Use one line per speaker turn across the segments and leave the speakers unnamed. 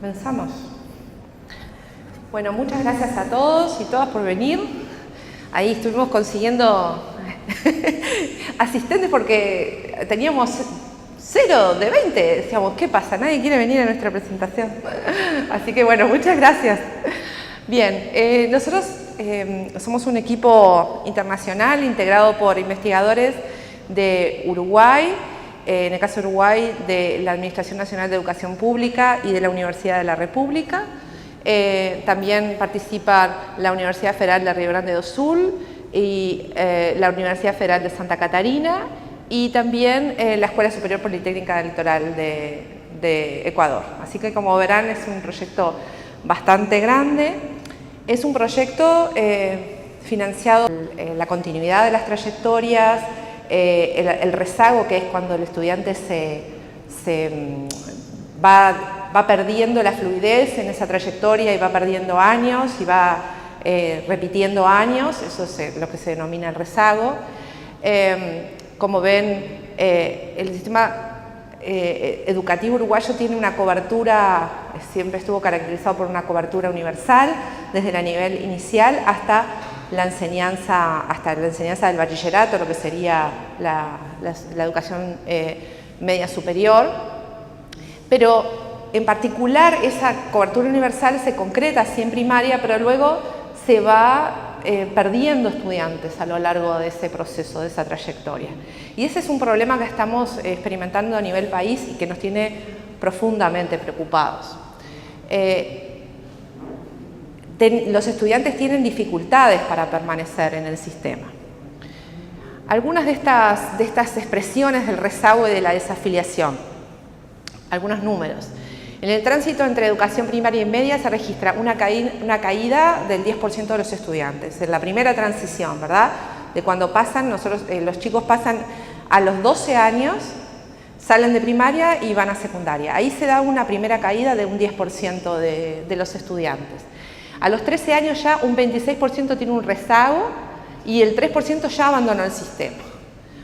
Comenzamos. Bueno, muchas gracias a todos y todas por venir. Ahí estuvimos consiguiendo asistentes porque teníamos 0 de 20. Decíamos, ¿qué pasa? Nadie quiere venir a nuestra presentación. Así que bueno, muchas gracias. Bien, nosotros somos un equipo internacional integrado por investigadores de Uruguay, en el caso de Uruguay, de la Administración Nacional de Educación Pública y de la Universidad de la República. También participan la Universidad Federal de Río Grande do Sul y la Universidad Federal de Santa Catarina y también la Escuela Superior Politécnica del Litoral de Ecuador. Así que, como verán, es un proyecto bastante grande. Es un proyecto financiado en la continuidad de las trayectorias, el rezago, que es cuando el estudiante va perdiendo la fluidez en esa trayectoria y va perdiendo años y va repitiendo años, eso es lo que se denomina el rezago. Como ven, el sistema educativo uruguayo tiene una cobertura, siempre estuvo caracterizado por una cobertura universal, desde el nivel inicial hasta la enseñanza del bachillerato, lo que sería la educación media superior. Pero en particular esa cobertura universal se concreta así en primaria, pero luego se va perdiendo estudiantes a lo largo de ese proceso, de esa trayectoria. Y ese es un problema que estamos experimentando a nivel país y que nos tiene profundamente preocupados. Los estudiantes tienen dificultades para permanecer en el sistema. Algunas de estas expresiones del rezago y de la desafiliación, algunos números. En el tránsito entre educación primaria y media se registra una caída del 10% de los estudiantes. En la primera transición, ¿verdad? De cuando pasan, los chicos pasan a los 12 años, salen de primaria y van a secundaria. Ahí se da una primera caída de un 10% de los estudiantes. A los 13 años ya un 26% tiene un rezago y el 3% ya abandonó el sistema.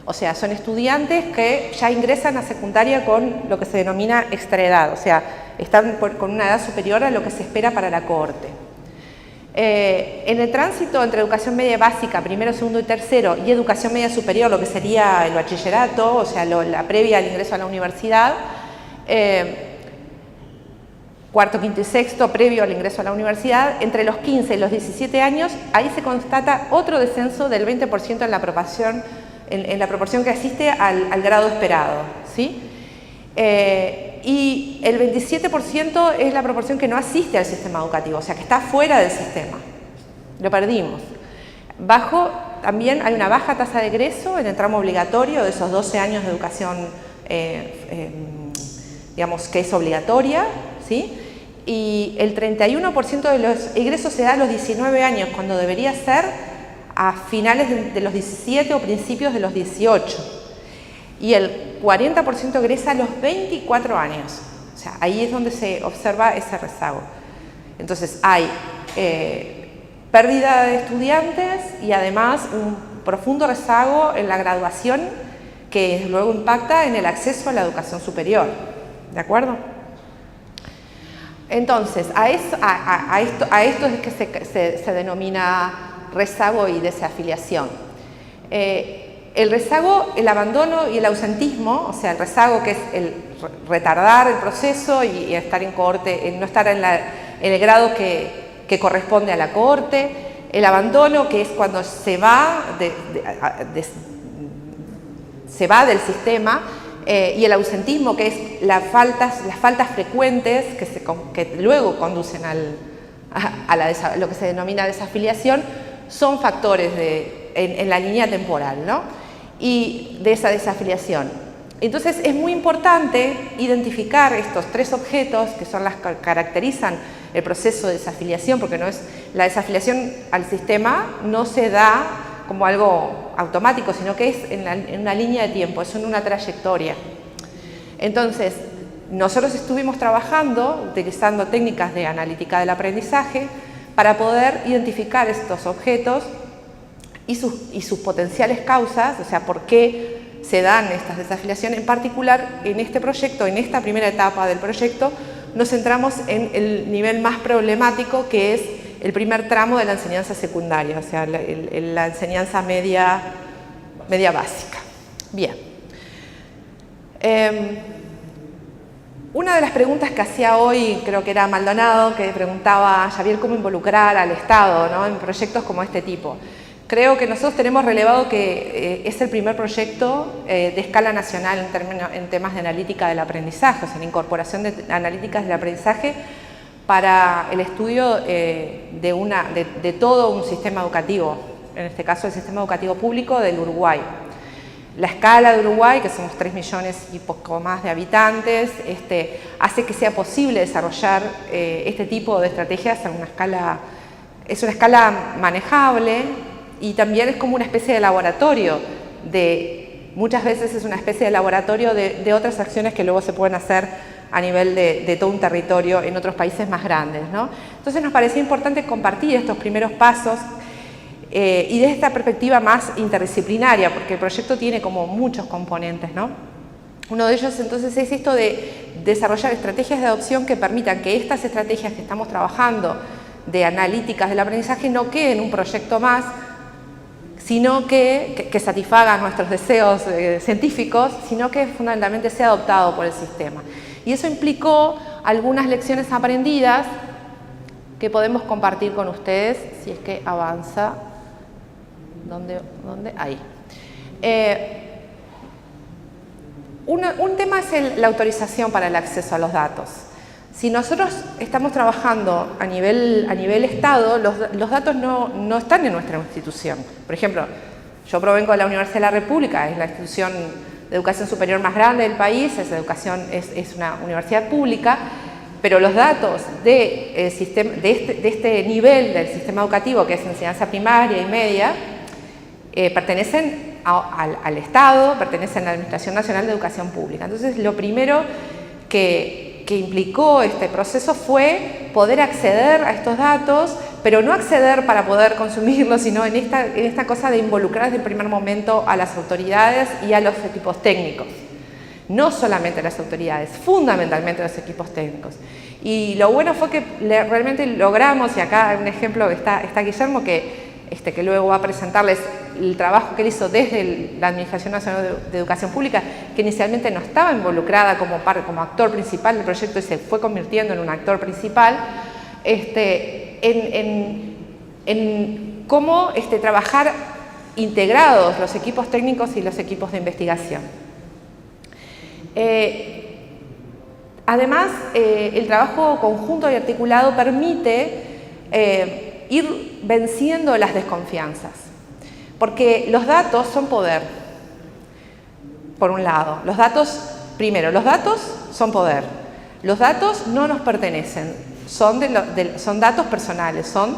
O sea, son estudiantes que ya ingresan a secundaria con lo que se denomina extraedad, o sea, están con una edad superior a lo que se espera para la cohorte. En el tránsito entre educación media básica, primero, segundo y tercero, y educación media superior, lo que sería el bachillerato, o sea, la previa al ingreso a la universidad, cuarto, quinto y sexto, previo al ingreso a la universidad, entre los 15 y los 17 años, ahí se constata otro descenso del 20% en la proporción que asiste al grado esperado, ¿sí? Y el 27% es la proporción que no asiste al sistema educativo, o sea, que está fuera del sistema. Lo perdimos. También hay una baja tasa de egreso en el tramo obligatorio de esos 12 años de educación, digamos, que es obligatoria, ¿sí? Y el 31% de los egresos se da a los 19 años, cuando debería ser a finales de los 17 o principios de los 18. Y el 40% egresa a los 24 años. O sea, ahí es donde se observa ese rezago. Entonces hay pérdida de estudiantes y además un profundo rezago en la graduación que luego impacta en el acceso a la educación superior. ¿De acuerdo? Entonces, a esto es que se denomina rezago y desafiliación. El rezago, el abandono y el ausentismo, o sea, el rezago, que es el retardar el proceso y estar en cohorte, no estar en el grado que corresponde a la cohorte. El abandono, que es cuando se va del sistema. Y el ausentismo, que es las faltas frecuentes que luego conducen a lo que se denomina desafiliación, son factores en la línea temporal, ¿no? Y de esa desafiliación. Entonces es muy importante identificar estos 3 objetos que son las que caracterizan el proceso de desafiliación, porque la desafiliación al sistema no se da como algo automático, sino que es en una línea de tiempo, es en una trayectoria. Entonces, nosotros estuvimos trabajando, utilizando técnicas de analítica del aprendizaje, para poder identificar estos objetos y sus potenciales causas, o sea, por qué se dan estas desafiliaciones, en particular en este proyecto, en esta primera etapa del proyecto, nos centramos en el nivel más problemático, que es el primer tramo de la enseñanza secundaria, o sea, la enseñanza media básica. Bien. Una de las preguntas que hacía hoy, creo que era Maldonado, que preguntaba a Javier cómo involucrar al Estado, ¿no?, en proyectos como este tipo. Creo que nosotros tenemos relevado que es el primer proyecto de escala nacional en temas de analítica del aprendizaje, o sea, la incorporación de analíticas del aprendizaje para el estudio de todo un sistema educativo, en este caso el sistema educativo público del Uruguay. La escala de Uruguay, que somos 3 millones y poco más de habitantes, hace que sea posible desarrollar este tipo de estrategias a una escala, es una escala manejable, y también es como una especie de laboratorio, muchas veces es una especie de laboratorio de otras acciones que luego se pueden hacer a nivel de todo un territorio en otros países más grandes, ¿no? Entonces nos parecía importante compartir estos primeros pasos y desde esta perspectiva más interdisciplinaria, porque el proyecto tiene como muchos componentes, ¿no? Uno de ellos entonces es esto de desarrollar estrategias de adopción que permitan que estas estrategias que estamos trabajando de analíticas del aprendizaje no queden en un proyecto más, sino que satisfagan nuestros deseos científicos, sino que fundamentalmente sea adoptado por el sistema. Y eso implicó algunas lecciones aprendidas que podemos compartir con ustedes, si es que avanza. ¿Dónde? Ahí. Un tema es la autorización para el acceso a los datos. Si nosotros estamos trabajando a nivel Estado, los datos no están en nuestra institución. Por ejemplo, yo provengo de la Universidad de la República, es la institución de educación superior más grande del país, es una universidad pública, pero los datos de este nivel del sistema educativo, que es enseñanza primaria y media, pertenecen al Estado, pertenecen a la Administración Nacional de Educación Pública. Entonces, lo primero que implicó este proceso fue poder acceder a estos datos, pero no acceder para poder consumirlos, sino en esta cosa de involucrar desde el primer momento a las autoridades y a los equipos técnicos. No solamente a las autoridades, fundamentalmente a los equipos técnicos. Y lo bueno fue que realmente logramos, y acá hay un ejemplo que está Guillermo, que luego va a presentarles el trabajo que él hizo desde la Administración Nacional de Educación Pública, que inicialmente no estaba involucrada como actor principal del proyecto y se fue convirtiendo en un actor principal, en cómo trabajar integrados los equipos técnicos y los equipos de investigación. Además, el trabajo conjunto y articulado permite ir venciendo las desconfianzas, porque los datos son poder, por un lado. Los datos son poder. Los datos no nos pertenecen, son datos personales, son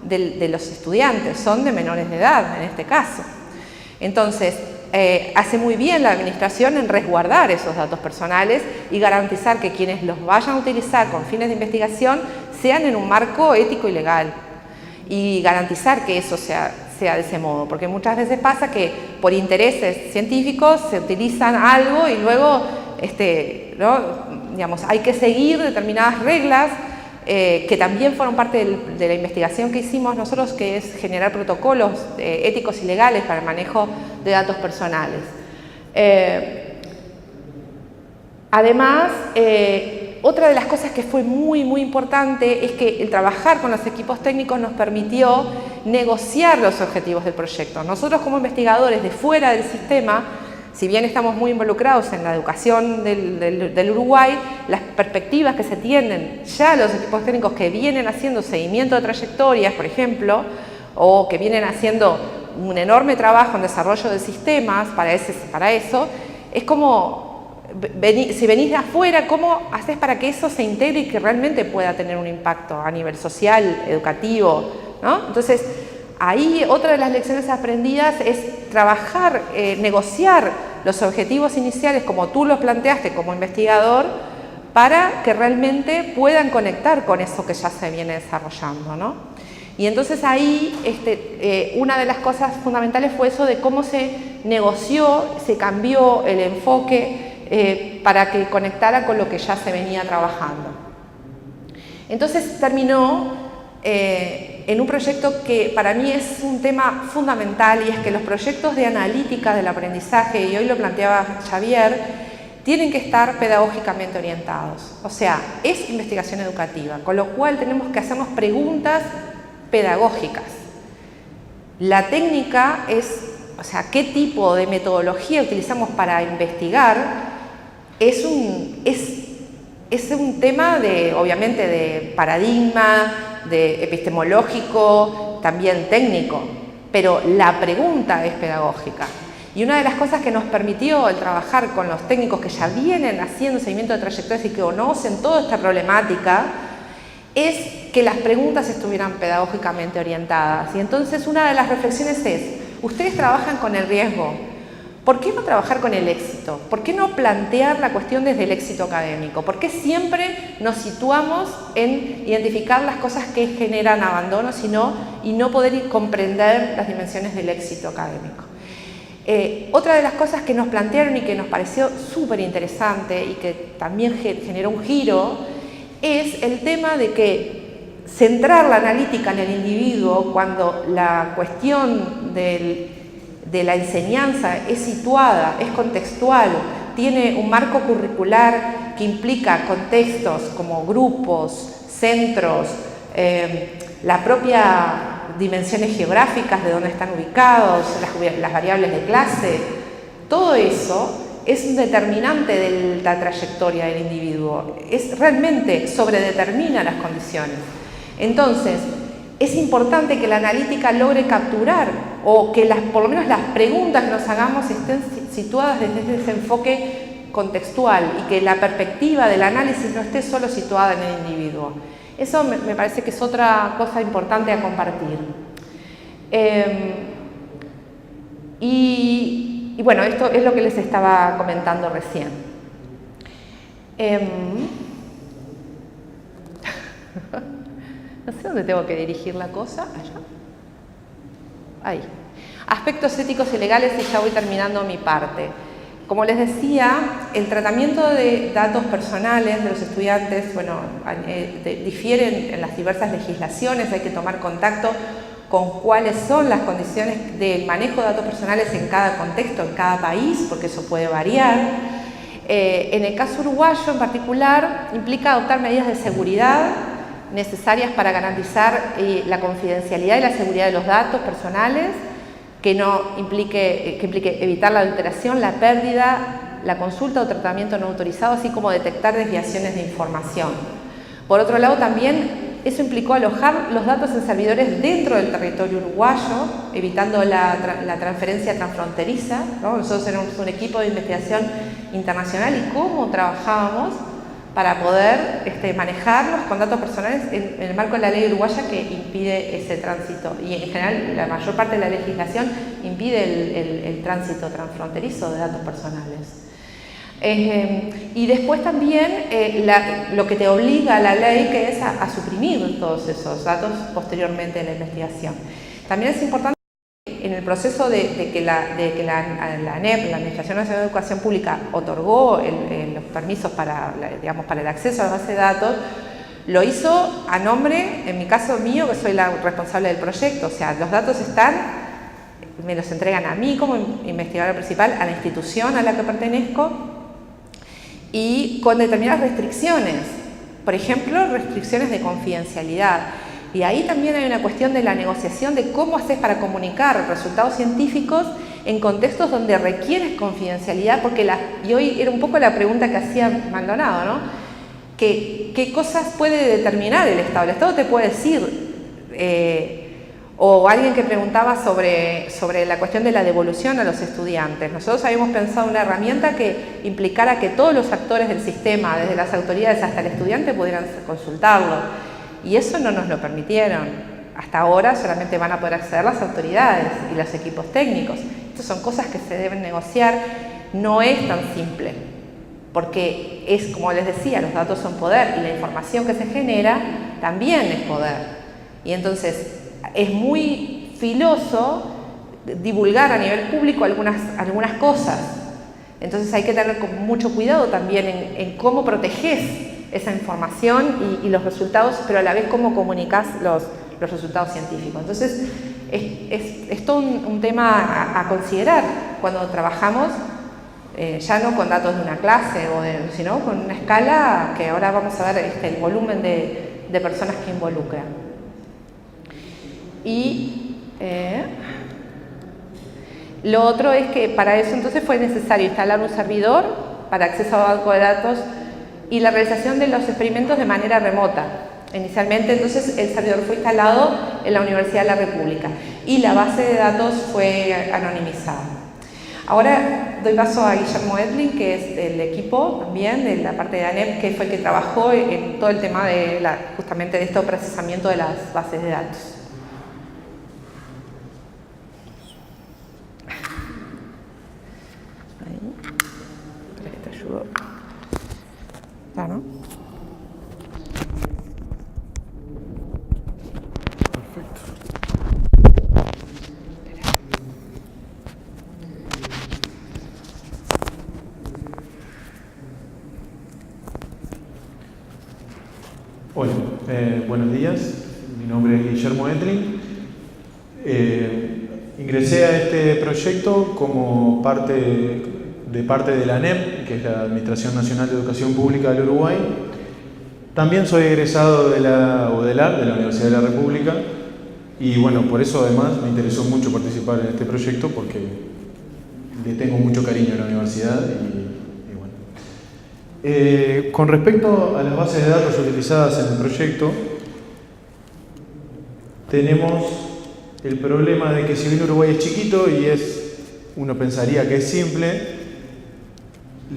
de los estudiantes, son de menores de edad en este caso. Entonces, hace muy bien la administración en resguardar esos datos personales y garantizar que quienes los vayan a utilizar con fines de investigación sean en un marco ético y legal, y garantizar que eso sea de ese modo, porque muchas veces pasa que por intereses científicos se utilizan algo y luego ¿no? hay que seguir determinadas reglas que también fueron parte de la investigación que hicimos nosotros, que es generar protocolos éticos y legales para el manejo de datos personales. Además, otra de las cosas que fue muy importante es que el trabajar con los equipos técnicos nos permitió negociar los objetivos del proyecto. Nosotros, como investigadores de fuera del sistema, si bien estamos muy involucrados en la educación del Uruguay, las perspectivas que se tienen ya los equipos técnicos que vienen haciendo seguimiento de trayectorias, por ejemplo, o que vienen haciendo un enorme trabajo en desarrollo de sistemas para eso, es como, si venís de afuera, ¿cómo haces para que eso se integre y que realmente pueda tener un impacto a nivel social, educativo, ¿no? Entonces, ahí otra de las lecciones aprendidas es trabajar, negociar los objetivos iniciales como tú los planteaste como investigador, para que realmente puedan conectar con eso que ya se viene desarrollando, ¿no? Y entonces ahí una de las cosas fundamentales fue eso de cómo se negoció, se cambió el enfoque para que conectara con lo que ya se venía trabajando. Entonces terminó en un proyecto que para mí es un tema fundamental, y es que los proyectos de analítica del aprendizaje, y hoy lo planteaba Xavier, tienen que estar pedagógicamente orientados. O sea, es investigación educativa, con lo cual tenemos que hacernos preguntas pedagógicas. La técnica es, o sea, qué tipo de metodología utilizamos para investigar, es un tema obviamente de paradigma, de epistemológico, también técnico, pero la pregunta es pedagógica. Y una de las cosas que nos permitió el trabajar con los técnicos que ya vienen haciendo seguimiento de trayectorias y que conocen toda esta problemática, es que las preguntas estuvieran pedagógicamente orientadas. Y entonces una de las reflexiones es, ustedes trabajan con el riesgo, ¿por qué no trabajar con el éxito? ¿Por qué no plantear la cuestión desde el éxito académico? ¿Por qué siempre nos situamos en identificar las cosas que generan abandono y no poder comprender las dimensiones del éxito académico? Otra de las cosas que nos plantearon y que nos pareció súper interesante y que también generó un giro es el tema de que centrar la analítica en el individuo cuando la cuestión de la enseñanza es situada, es contextual, tiene un marco curricular que implica contextos como grupos, centros, la propia dimensiones geográficas de dónde están ubicados, las variables de clase, todo eso es un determinante de la trayectoria del individuo, realmente sobredetermina las condiciones. Entonces, es importante que la analítica logre capturar o que por lo menos las preguntas que nos hagamos estén situadas desde ese enfoque contextual y que la perspectiva del análisis no esté solo situada en el individuo. Eso me parece que es otra cosa importante a compartir. Y bueno, esto es lo que les estaba comentando recién. No sé dónde tengo que dirigir la cosa. Allá. Ahí. Aspectos éticos y legales, y ya voy terminando mi parte. Como les decía, el tratamiento de datos personales de los estudiantes, bueno, difieren en las diversas legislaciones, hay que tomar contacto con cuáles son las condiciones del manejo de datos personales en cada contexto, en cada país, porque eso puede variar. En el caso uruguayo en particular, implica adoptar medidas de seguridad necesarias para garantizar la confidencialidad y la seguridad de los datos personales, que implique evitar la adulteración, la pérdida, la consulta o tratamiento no autorizado, así como detectar desviaciones de información. Por otro lado, también eso implicó alojar los datos en servidores dentro del territorio uruguayo, evitando la transferencia transfronteriza, ¿no? Nosotros éramos un equipo de investigación internacional y cómo trabajábamos para poder manejarlos con datos personales en el marco de la ley uruguaya que impide ese tránsito. Y en general la mayor parte de la legislación impide el tránsito transfronterizo de datos personales. Y después también lo que te obliga la ley, que es a suprimir todos esos datos posteriormente en la investigación. También es importante en el proceso de que la ANEP, la Administración Nacional de Educación Pública, otorgó los permisos para el acceso a la base de datos, lo hizo a nombre, en mi caso mío, que soy la responsable del proyecto. O sea, los datos me los entregan a mí como investigadora principal, a la institución a la que pertenezco, y con determinadas restricciones. Por ejemplo, restricciones de confidencialidad. Y ahí también hay una cuestión de la negociación de cómo haces para comunicar resultados científicos en contextos donde requieres confidencialidad, y hoy era un poco la pregunta que hacía Maldonado, ¿no? ¿Qué cosas puede determinar el Estado? El Estado te puede decir, o alguien que preguntaba sobre la cuestión de la devolución a los estudiantes. Nosotros habíamos pensado una herramienta que implicara que todos los actores del sistema, desde las autoridades hasta el estudiante, pudieran consultarlo. Y eso no nos lo permitieron. Hasta ahora solamente van a poder acceder las autoridades y los equipos técnicos. Estas son cosas que se deben negociar. No es tan simple, porque es, como les decía, los datos son poder y la información que se genera también es poder. Y entonces es muy filoso divulgar a nivel público algunas cosas. Entonces hay que tener mucho cuidado también en cómo proteges esa información y los resultados, pero a la vez cómo comunicas los resultados científicos. Entonces, es todo un tema a considerar cuando trabajamos, ya no con datos de una clase, sino con una escala que ahora vamos a ver el volumen de personas que involucra. Y lo otro es que para eso entonces fue necesario instalar un servidor para acceso a banco de datos y la realización de los experimentos de manera remota. Inicialmente entonces el servidor fue instalado en la Universidad de la República y la base de datos fue anonimizada. Ahora doy paso a Guillermo Edling, que es del equipo también, de la parte de ANEP, que fue el que trabajó en todo el tema de justamente de este procesamiento de las bases de datos. Ahí, para que te ayudo. Claro.
Hola, buenos días. Mi nombre es Guillermo Edling. Ingresé a este proyecto como parte de la ANEP, que es la Administración Nacional de Educación Pública del Uruguay. También soy egresado de la UDELAR, de la Universidad de la República, y bueno, por eso además me interesó mucho participar en este proyecto porque le tengo mucho cariño a la universidad y bueno. Con respecto a las bases de datos utilizadas en el proyecto, tenemos el problema de que si bien Uruguay es chiquito y uno pensaría que es simple,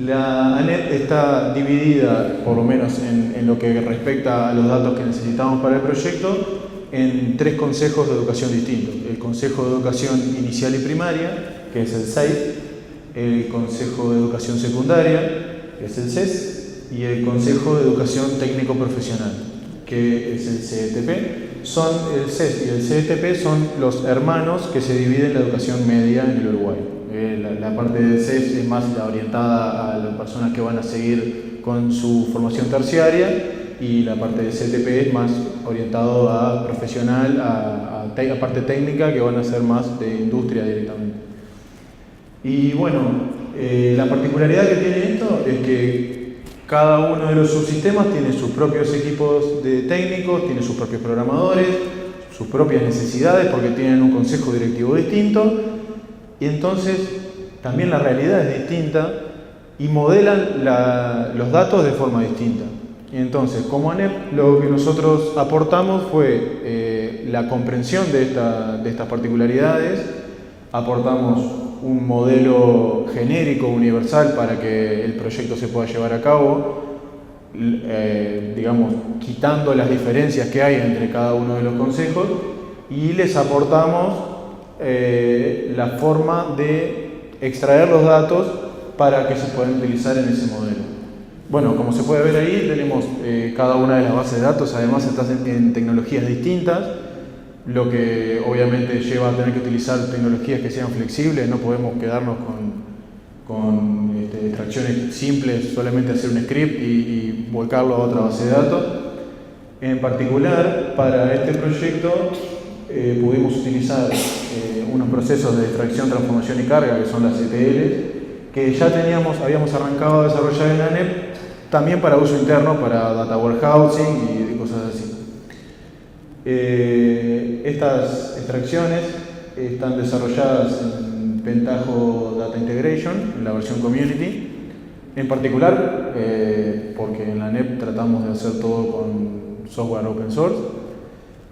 la ANEP está dividida, por lo menos en lo que respecta a los datos que necesitamos para el proyecto, en 3 consejos de educación distintos. El Consejo de Educación Inicial y Primaria, que es el CEIP, el Consejo de Educación Secundaria, que es el CES, y el Consejo de Educación Técnico Profesional, que es el CETP. El CES y el CETP son los hermanos que se dividen la educación media en el Uruguay. La parte del CES es más orientada a las personas que van a seguir con su formación terciaria y la parte del CETP es más orientado a profesional, a parte técnica, que van a ser más de industria directamente. Y bueno, la particularidad que tiene esto es que cada uno de los subsistemas tiene sus propios equipos de técnicos, tiene sus propios programadores, sus propias necesidades porque tienen un consejo directivo distinto y entonces también la realidad es distinta y modelan los datos de forma distinta. Y entonces, como ANEP, lo que nosotros aportamos fue la comprensión de estas particularidades, aportamos un modelo genérico, universal, para que el proyecto se pueda llevar a cabo, digamos, quitando las diferencias que hay entre cada uno de los consejos, y les aportamos la forma de extraer los datos para que se puedan utilizar en ese modelo. Bueno, como se puede ver ahí, tenemos cada una de las bases de datos, además están en tecnologías distintas, lo que obviamente lleva a tener que utilizar tecnologías que sean flexibles. No podemos quedarnos con extracciones simples, solamente hacer un script y volcarlo a otra base de datos. En particular, para este proyecto pudimos utilizar unos procesos de extracción, transformación y carga, que son las ETL, que ya habíamos arrancado a desarrollar en ANEP, también para uso interno, para data warehousing y cosas así. Estas extracciones están desarrolladas en Pentaho Data Integration, en la versión Community, en particular porque en la ANEP tratamos de hacer todo con software open source.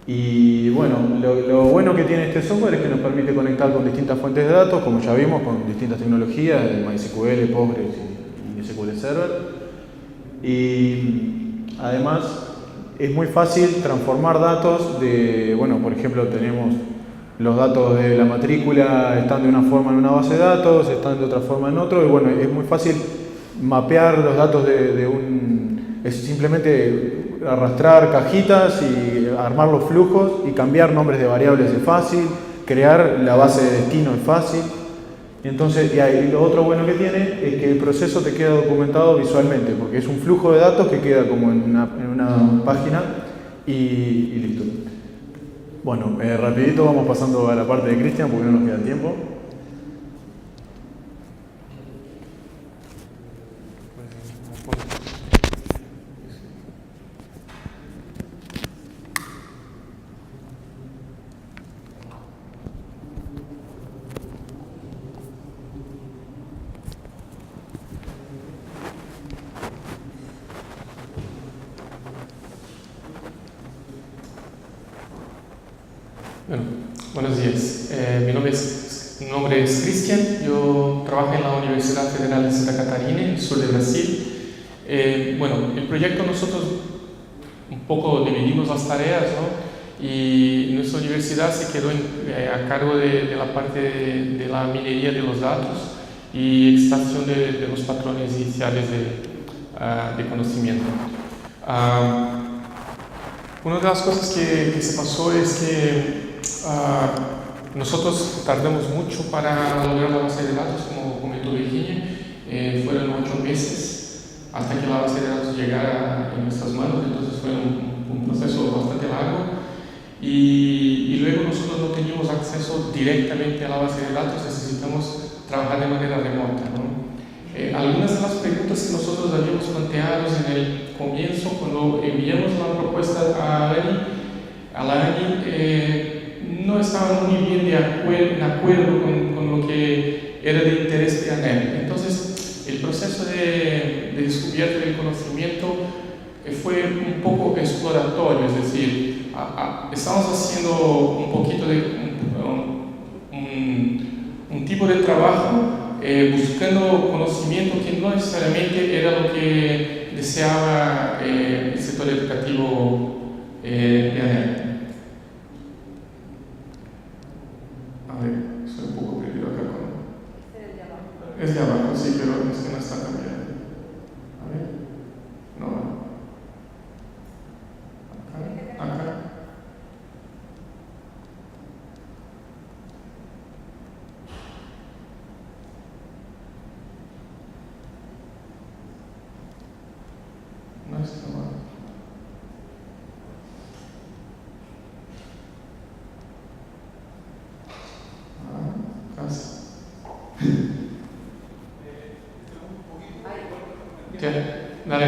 Y bueno, lo bueno que tiene este software es que nos permite conectar con distintas fuentes de datos, como ya vimos, con distintas tecnologías, MySQL, Postgres y SQL Server. Y además es muy fácil transformar datos por ejemplo, tenemos los datos de la matrícula, están de una forma en una base de datos, están de otra forma en otro, y bueno, es muy fácil mapear los datos es simplemente arrastrar cajitas y armar los flujos y cambiar nombres de variables es fácil, crear la base de destino es fácil. Entonces, y lo otro bueno que tiene es que el proceso te queda documentado visualmente, porque es un flujo de datos que queda como en una página y listo. Bueno, rapidito vamos pasando a la parte de Cristian porque no nos queda tiempo.
Bueno, buenos días. Mi nombre es Cristian. Yo trabajo en la Universidad Federal de Santa Catarina, en el sur de Brasil. Bueno, el proyecto nosotros un poco dividimos las tareas, ¿no? Y nuestra universidad se quedó a cargo de la parte de la minería de los datos y extracción de los patrones iniciales de conocimiento. Una de las cosas que se pasó es que nosotros tardamos mucho para lograr la base de datos, como comentó Virginia. Fueron 8 meses hasta que la base de datos llegara en nuestras manos, entonces fue un proceso bastante largo. Y luego nosotros no teníamos acceso directamente a la base de datos, necesitamos trabajar de manera remota, ¿no? Algunas de las preguntas que nosotros habíamos planteado en el comienzo, cuando enviamos la propuesta a la ANI, no estaban muy bien en acuerdo con lo que era de interés de ANEP. Entonces, el proceso de descubierta del conocimiento fue un poco exploratorio, es decir, estamos haciendo un poquito de un tipo de trabajo buscando conocimiento que no necesariamente era lo que deseaba el sector educativo de ANEP. A ver, estoy un poco perdido acá con... Es de abajo, sí, pero es que no está cambiando. A ver, no. Acá. No está mal. Casi. Dale,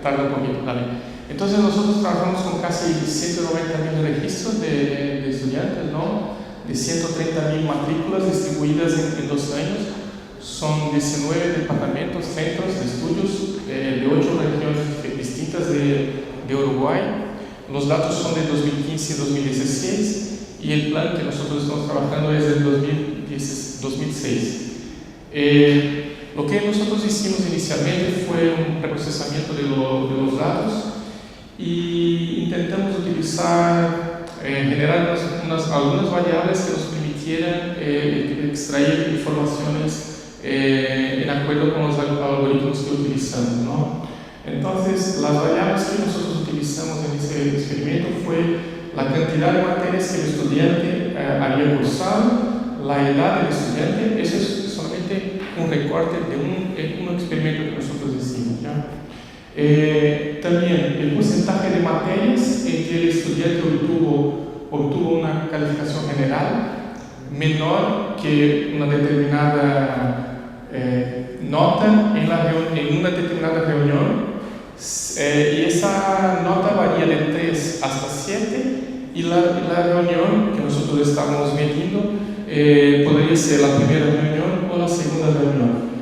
tarda un poquito, dale. Entonces nosotros trabajamos con casi 190.000 registros de estudiantes, ¿no? De 130.000 matrículas distribuidas en 2 años. Son 19 departamentos, centros de estudios de 8 regiones distintas de Uruguay. Los datos son de 2015 y 2016 y el plan que nosotros estamos trabajando es del 2006. Lo que nosotros hicimos inicialmente fue un reprocesamiento de los datos y intentamos utilizar, generar algunas variables que nos permitieran extraer informaciones en acuerdo con los algoritmos que utilizamos, ¿no? Entonces, las variables que nosotros utilizamos en ese experimento fue la cantidad de materias que el estudiante había cursado, la edad del estudiante. Eso es solamente un recorte de un experimento que nosotros hicimos, ¿ya? También el porcentaje de materias en que el estudiante obtuvo una calificación general menor que una determinada nota en una determinada reunión, y esa nota varía de 3 hasta 7, y la reunión que nosotros estamos midiendo podría ser la primera reunión o la segunda reunión.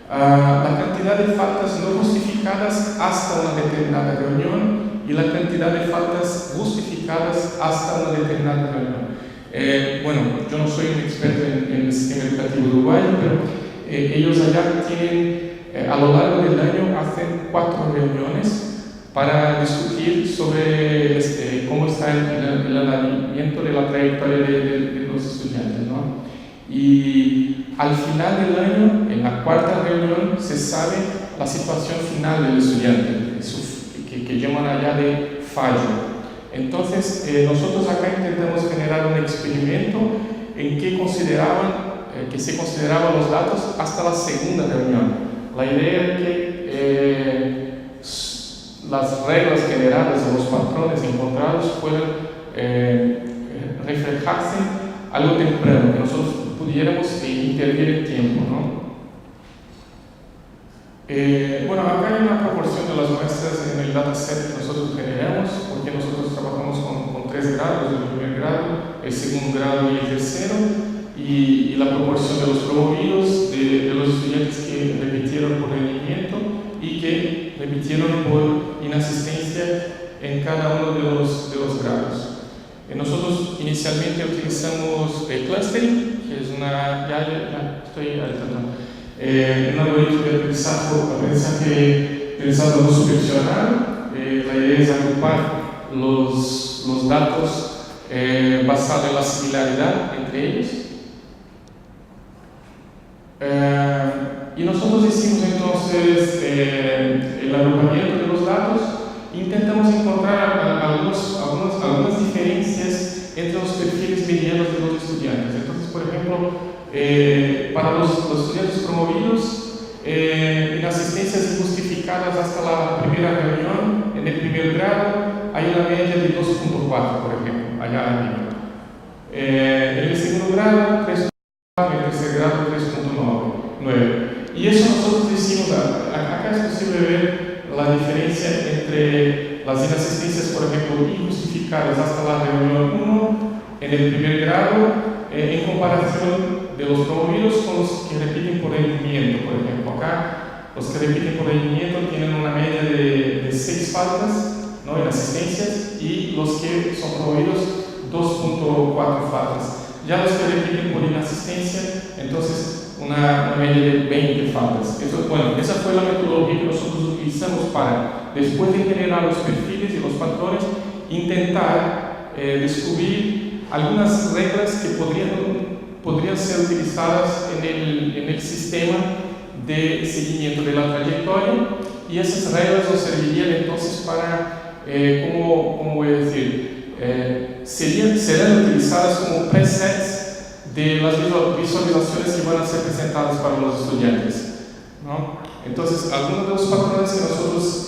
La cantidad de faltas no justificadas hasta una determinada reunión y la cantidad de faltas justificadas hasta una determinada reunión. Bueno, yo no soy un experto en el sistema educativo uruguayo, pero ellos allá tienen, a lo largo del año, hacen 4 reuniones para discutir sobre cómo está el alineamiento de la trayectoria de los estudiantes, ¿no? Y al final del año, en la 4ª reunión, se sabe la situación final del estudiante, que llaman allá de fallo. Entonces, nosotros acá intentamos generar un experimento en que consideraban que se consideraban los datos hasta la segunda reunión. La idea era que las reglas generadas o los patrones encontrados puedan reflejarse algo temprano, que nosotros pudiéramos intervenir en tiempo, ¿no? Bueno, acá hay una proporción de las muestras en el dataset que nosotros generamos, porque nosotros trabajamos con 3 grados, el primer grado, el segundo grado y el tercero, y la proporción de los promovidos, de los estudiantes que repitieron por rendimiento y que repitieron por inasistencia en cada uno de los grados. Nosotros inicialmente utilizamos el clustering, que es una... Ya estoy adelantando. Un algoritmo de aprendizaje pensado no supervisional. La idea es agrupar los datos basados en la similaridad entre ellos. Y nosotros hicimos entonces el agrupamiento de los datos e intentamos encontrar algunas diferencias entre los perfiles medianos de los estudiantes. Entonces, por ejemplo, para los estudiantes promovidos, en asistencias injustificadas hasta la primera reunión, en el primer grado, hay una media de 2.4, por ejemplo, allá arriba. En el segundo grado, 3.4, en el tercer grado, 3.9. Y eso nosotros decimos, acá es posible ver la diferencia entre las inasistencias, por ejemplo, injustificadas hasta la reunión 1, en el primer grado, en comparación de los promovidos con los que repiten por rendimiento. Por ejemplo, acá los que repiten por rendimiento tienen una media de 6 faltas, ¿no?, en asistencias, y los que son promovidos 2.4 faltas. Ya los que repiten por inasistencia, entonces una media de 20 faltas. Bueno, esa fue la metodología que nosotros utilizamos para, después de generar los perfiles y los patrones, intentar descubrir algunas reglas que podrían ser utilizadas en el sistema de seguimiento de la trayectoria, y esas reglas nos servirían entonces para, ¿cómo voy a decir? Serán utilizadas como presets de las visualizaciones que van a ser presentadas para los estudiantes, ¿no? Entonces, algunos de los patrones que nosotros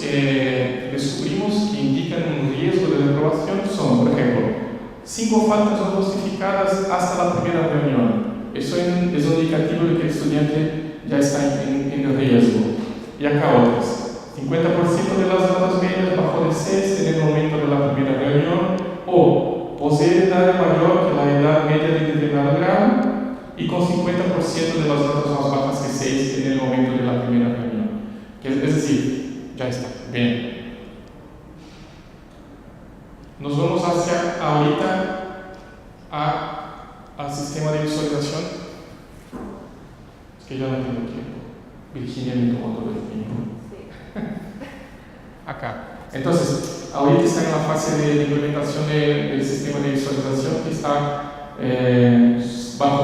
descubrimos que indican un riesgo de reprobación son, por ejemplo, 5 faltas no justificadas hasta la primera reunión. Eso es un indicativo de que el estudiante ya está en riesgo. Y acá otras. 50% de las notas medias bajo de 6 en el momento de la primera reunión, o posee edad mayor que la edad media de determinado grado, y con 50% de las notas más bajas que 6 en el momento de la primera reunión. Es decir, ya está, bien. Nos vamos hacia ahorita al sistema de visualización. Es que ya no tengo tiempo. Virginia me tomó todo el tiempo. Sí. Acá. Entonces, ahorita está en la fase de implementación del sistema de visualización, que está bajo